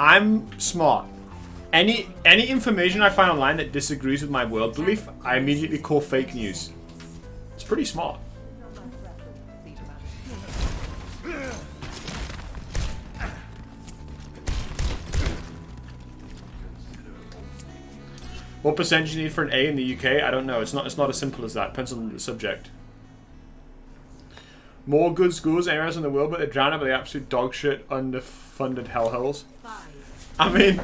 I'm smart. Any information I find online that disagrees with my world belief, I immediately call fake news. It's pretty smart. What percentage do you need for an A in the UK? I don't know. It's not as simple as that. Depends on the subject. More good schools anywhere else in the world, but they're drowned out by the absolute dog shit underfunded hellholes. I mean,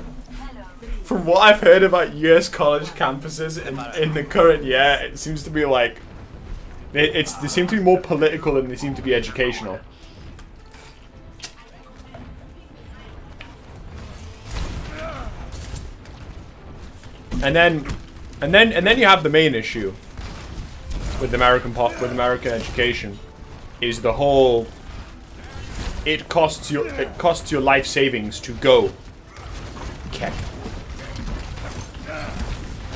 from what I've heard about US college campuses in the current year, it seems to be like they seem to be more political than they seem to be educational. And then you have the main issue with American education, is the whole it costs your life savings to go. Okay.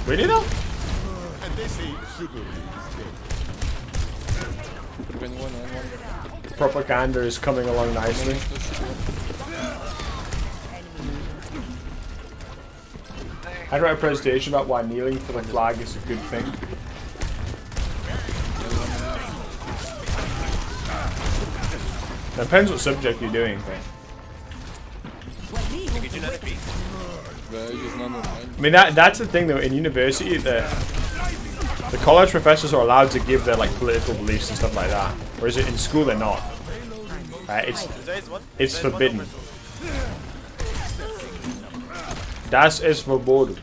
Really though? Propaganda is coming along nicely. I'd write a presentation about why kneeling for the flag is a good thing. Depends what subject you're doing. I mean that's the thing though, in university the college professors are allowed to give their like political beliefs and stuff like that. Whereas in school they're not. It's forbidden. Das ist verboten.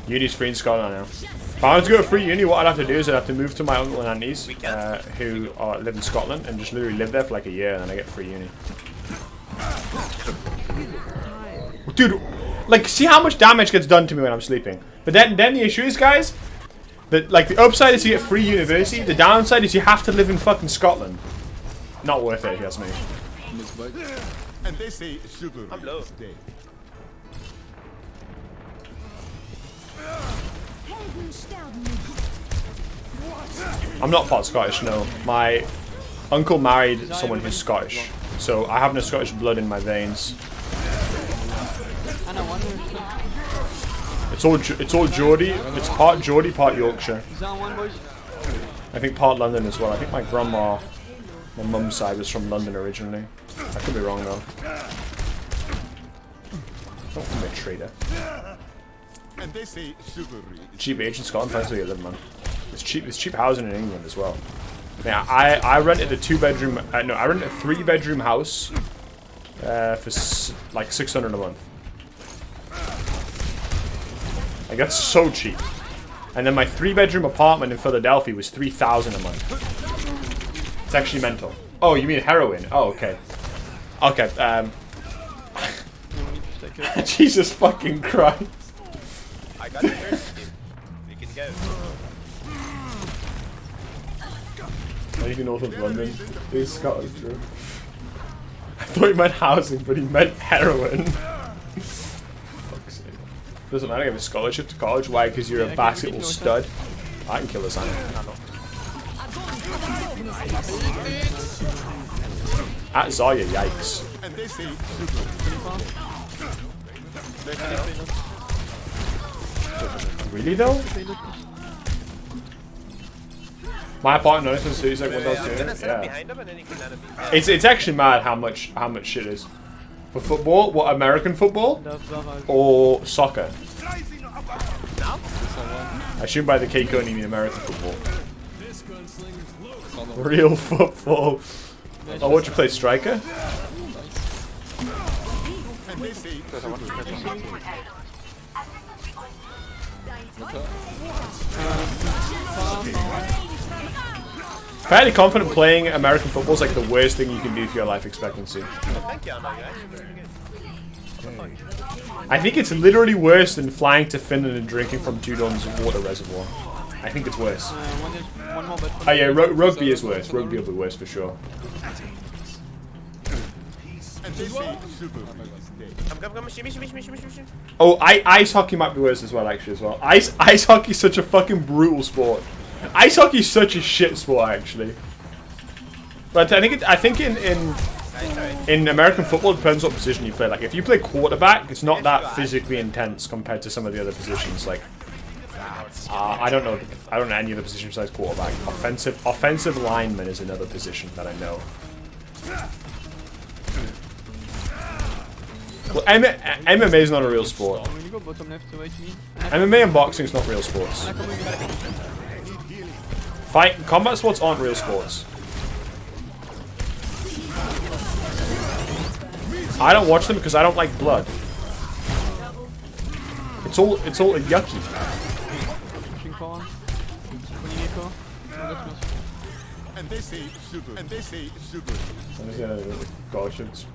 Uni's free in Scotland now. If I wanted to go to free uni, what I'd have to do is I'd have to move to my uncle and aunties who live in Scotland and just literally live there for like a year, and then I get free uni. Dude, like, see how much damage gets done to me when I'm sleeping. But then the issue is, guys, that like the upside is you get free university. The downside is you have to live in fucking Scotland. Not worth it, if you ask me. And they say sugar. I'm low. I'm not part Scottish, no. My uncle married someone who's Scottish, so I have no Scottish blood in my veins. It's all Geordie. It's part Geordie, part Yorkshire. I think part London as well. I think my grandma, my mum's side, was from London originally. I could be wrong though. Don't call me a traitor. Cheap age in Scotland, depends where you live, man. It's cheap housing in England as well. Yeah, I rented a 2-bedroom. No, I rented a 3-bedroom house for like $600 a month. Like that's so cheap. And then my 3-bedroom apartment in Philadelphia was $3,000 a month. It's actually mental. Oh, you mean heroin? Oh, okay. Okay. Jesus fucking Christ. I got the first team. We can go. Anything north of London is Scotland, true. I thought he meant housing, but he meant heroin. Fuck's sake. Doesn't matter, I have a scholarship to college. Why? Because you're a basketball stud. I can kill this animal. At Zarya, yikes. Really though? My apartment notice is like what else doing. Yeah. It's actually mad how much shit is. For football, what, American football? Or soccer? I assume by the cake only mean American football. Real football. Oh, what you play, striker? Fairly confident playing American football is like the worst thing you can do for your life expectancy. I think it's literally worse than flying to Finland and drinking from Tudon's water reservoir. I think it's worse. Oh yeah, rugby is worse. Rugby will be worse for sure. Oh, ice hockey might be worse as well, actually, as well. Ice hockey's such a fucking brutal sport. Ice hockey's such a shit sport, actually. But I think in American football, it depends what position you play. Like, if you play quarterback, it's not that physically intense compared to some of the other positions. Like, I don't know any other position besides quarterback. Offensive lineman is another position that I know. Well, MMA is not a real sport. MMA and boxing is not real sports. Combat sports aren't real sports. I don't watch them because I don't like blood. It's all yucky. And they say super. And they say super. I'm just gonna gosh, it's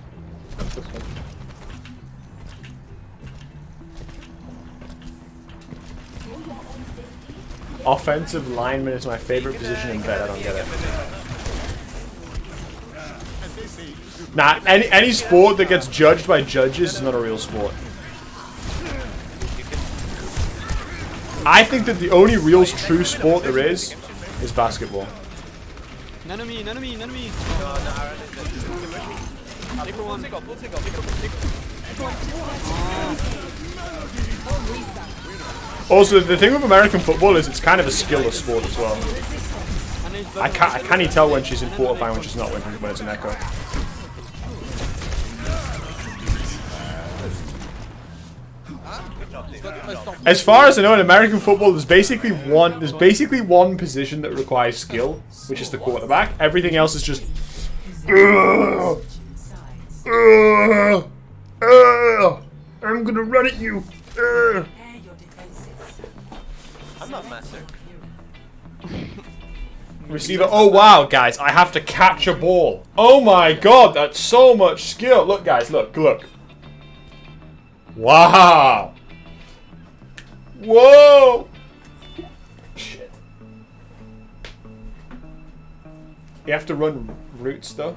offensive lineman is my favorite position in bed. I don't get it. Nah, any sport that gets judged by judges is not a real sport. I think that the only real true sport there is basketball. None of me. Also, the thing with American football is it's kind of a skillless sport as well. I can't tell when she's in quarterfinal when she's not when it's an echo. As far as I know, in American football, there's basically one position that requires skill, which is the quarterback. Everything else is just. I'm gonna run at you. I'm not master. Receiver. Oh wow, guys! I have to catch a ball. Oh my god, that's so much skill. Look, guys, look. Wow. Whoa! Shit. You have to run routes, though.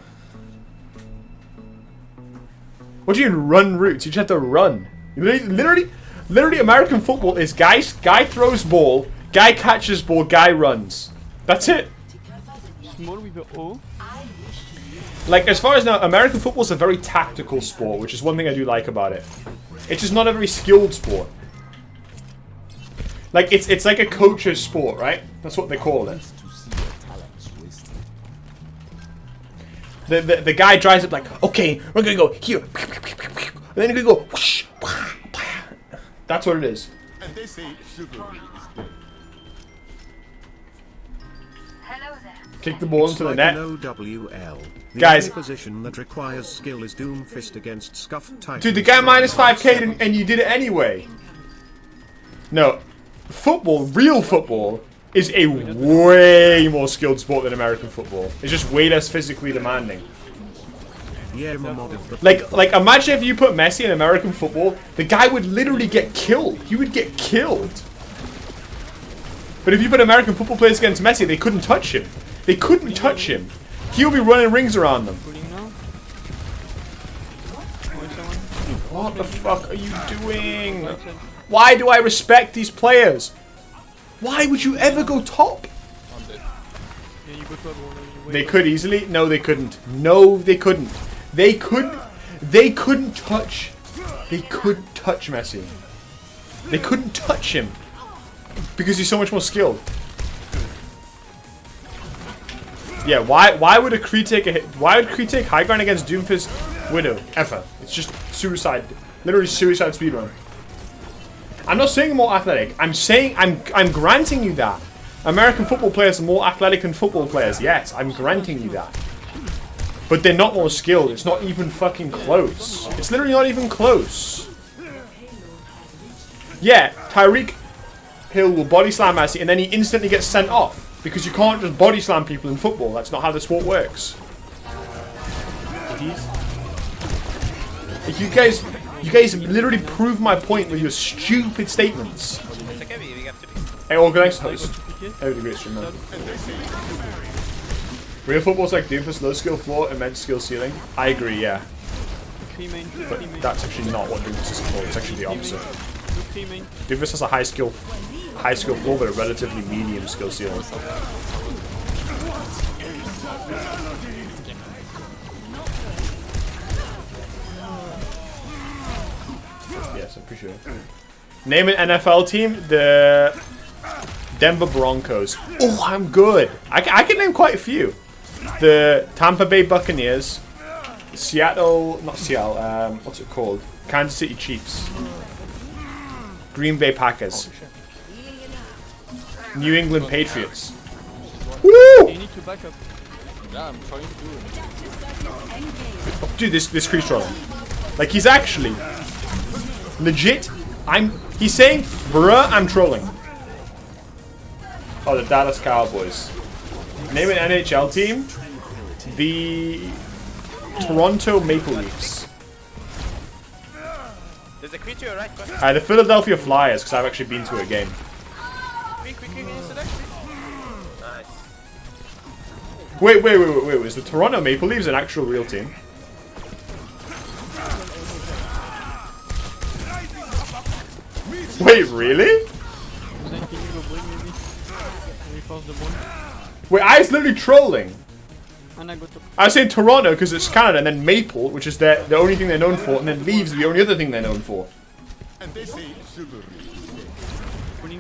What do you mean run routes? You just have to run. Literally, American football is guy throws ball, guy catches ball, guy runs. That's it. Like, as far as now, American football is a very tactical sport, which is one thing I do like about it. It's just not a very skilled sport. Like, it's like a coach's sport, right? That's what they call it. The guy drives up like, okay, we're gonna go here, and then you're gonna go whoosh. That's what it is. And they say super. Kick the ball into the net. OWL. The Guys, only position that requires skill is Doomfist against Scuffed Titans. Dude, the guy minus 5k and you did it anyway. No, football, real football, is a way more skilled sport than American football. It's just way less physically demanding. Yeah, mod of the Like imagine if you put Messi in American football, the guy would literally get killed. He would get killed. But if you put American football players against Messi, they couldn't touch him. They couldn't touch him. He'll be running rings around them. What the fuck are you doing? Why do I respect these players? Why would you ever go top? They could easily. No, they couldn't. No, they couldn't. They couldn't touch. They couldn't touch Messi. They couldn't touch him because he's so much more skilled. Yeah, why would a Kree take a hit? Why would Kree take high ground against Doomfist Widow ever? It's just suicide, literally suicide speedrun. I'm not saying more athletic. I'm saying I'm granting you that American football players are more athletic than football players. Yes, I'm granting you that. But they're not more skilled. It's not even fucking close. It's literally not even close. Yeah, Tyreek Hill will body slam Messi and then he instantly gets sent off. Because you can't just body slam people in football. That's not how the sport works. You guys literally prove my point with your stupid statements. Hey, organized host. Hey, the great streamer. Real football's like Doomfist, low skill floor, immense skill ceiling. I agree, yeah. But that's actually not what Doomfist is for. It's actually the opposite. Doomfist has a high high skill floor, but a relatively medium skill ceiling. Yes, I appreciate it. Name an NFL team. The Denver Broncos. Oh, I'm good. I can name quite a few. The Tampa Bay Buccaneers. Seattle, not Seattle, what's it called? Kansas City Chiefs. Green Bay Packers. New England Patriots. Woo! You need to back up. Yeah, I'm trying to do it. Oh, dude, this creeps trolling. Like, he's actually legit. He's saying, bruh, I'm trolling. Oh, the Dallas Cowboys. Name an NHL team. The Toronto Maple Leafs. There's a creature, right? The Philadelphia Flyers, because I've actually been to a game. Quick, select. Nice. Wait. Was the Toronto Maple Leafs an actual real team? Wait, really? Wait, I was literally trolling. I was saying Toronto because it's Canada, and then Maple, which is the only thing they're known for, and then Leaves are the only other thing they're known for.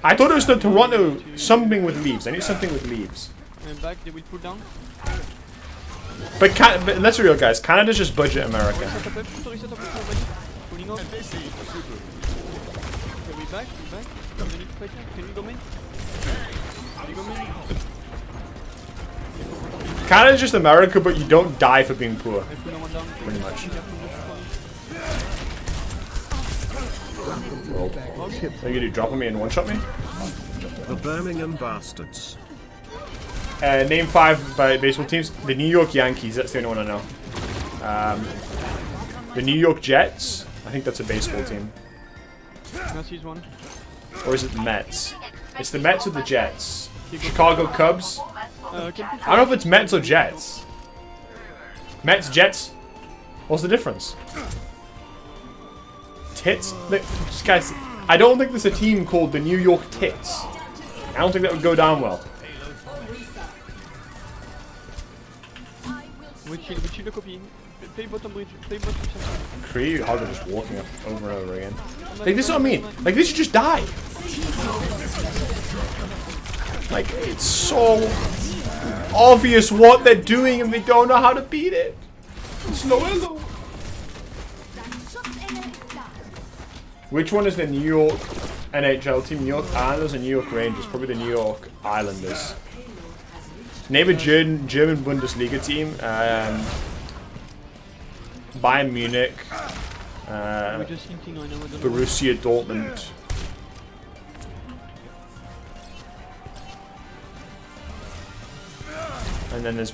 I thought it was the Toronto something with Leaves. I need something with Leaves. Back, they will pull down. But let's be real, guys. Canada's just budget America. Pulling off. Okay, we back. Can you go main? Canada's just America, but you don't die for being poor. Pretty much. What are you gonna do? Drop me and one-shot me? The Birmingham Bastards. Name 5 baseball teams. The New York Yankees, that's the only one I know. The New York Jets. I think that's a baseball team. Massey's one. Or is it the Mets? It's the Mets or the Jets. Chicago Cubs. I don't know if it's Mets or Jets. Mets, Jets. What's the difference? Tits? Look, guys, I don't think there's a team called the New York Tits. I don't think that would go down well. Which the copy. Play bottom bridge. Play bottom center. Cree, Hogger just walking up over and over again. Like, this is what I mean. Like, they should just die. Like, it's so obvious what they're doing and they don't know how to beat it. Slow. Which one is the New York NHL team? New York Islanders or New York Rangers? Probably the New York Islanders. Name a German Bundesliga team. Bayern Munich. Borussia Dortmund. And then there's,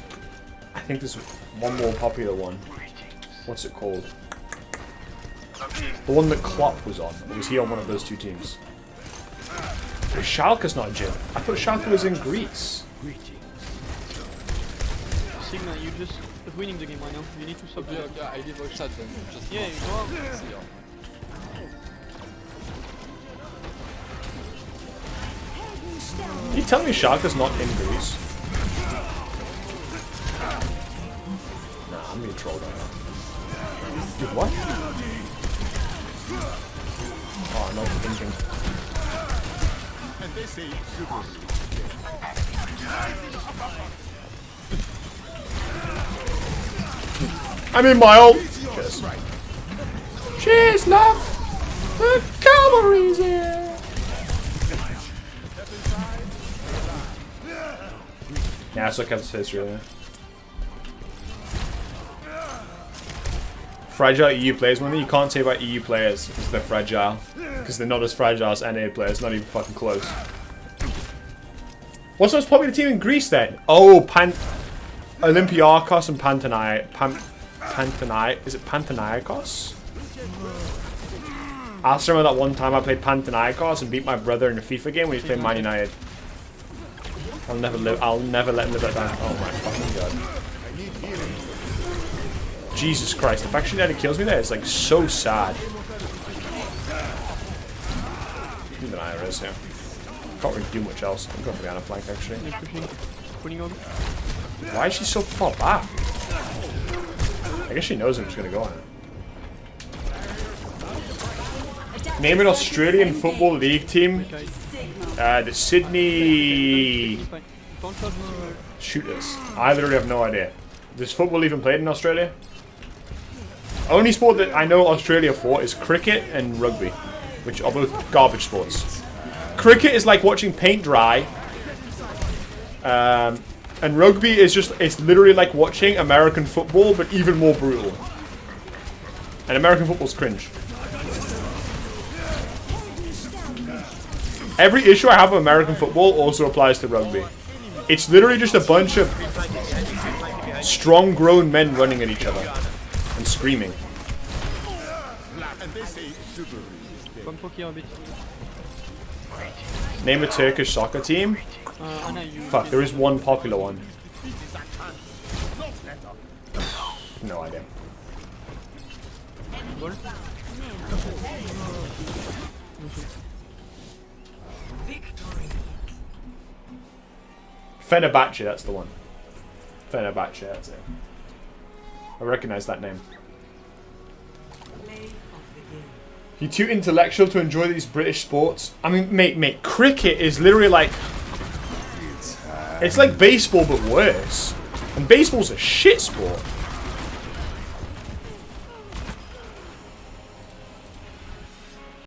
I think there's one more popular one. What's it called? The one that Klopp was on. Or was he on one of those two teams? But Schalke's not German. I thought Schalke was in Greece. Sigma, you just winning the game right now. You need to stop. Yeah, I leave a shot then. Just yeah, you go out. You tell me Schalke's not in Greece? Nah, I'm being trolled right now. Dude, what? Oh, I'm not thinking. And they say super. I'm in my old. Cheers. Cheers, love. The cavalry's here. Yeah, so I can't say it's really. Fragile EU players. One thing you can't say about EU players is they're fragile. Because they're not as fragile as NA players. Not even fucking close. What's the most popular team in Greece then? Oh, Olympiakos and Is it Panathinaikos? I still remember that one time I played Panathinaikos and beat my brother in a FIFA game when he was playing Man United. I'll never let him live that down. Oh my fucking god. Jesus Christ, the fact she nearly kills me there is like so sad. Even IRS here. Can't really do much else. I'm going for the Ana flank actually. They're pushing. Pulling on. Why is she so far back? I guess she knows I'm just going to go on it. Name an Australian Football League team. The Sydney Shooters. I literally have no idea. Does football even played in Australia? Only sport that I know Australia for is cricket and rugby, which are both garbage sports. Cricket is like watching paint dry. And rugby is just, it's literally like watching American football, but even more brutal. And American football's cringe. Every issue I have of American football also applies to rugby. It's literally just a bunch of strong grown men running at each other and screaming. One poke here a bit. Name a Turkish soccer team? Anna, you. Fuck, there is one popular one. No idea. Ball. Fenerbahce, that's the one. Fenerbahce, that's it. I recognize that name. You're too intellectual to enjoy these British sports. I mean, mate, cricket is literally like... It's like baseball, but worse. And baseball's a shit sport.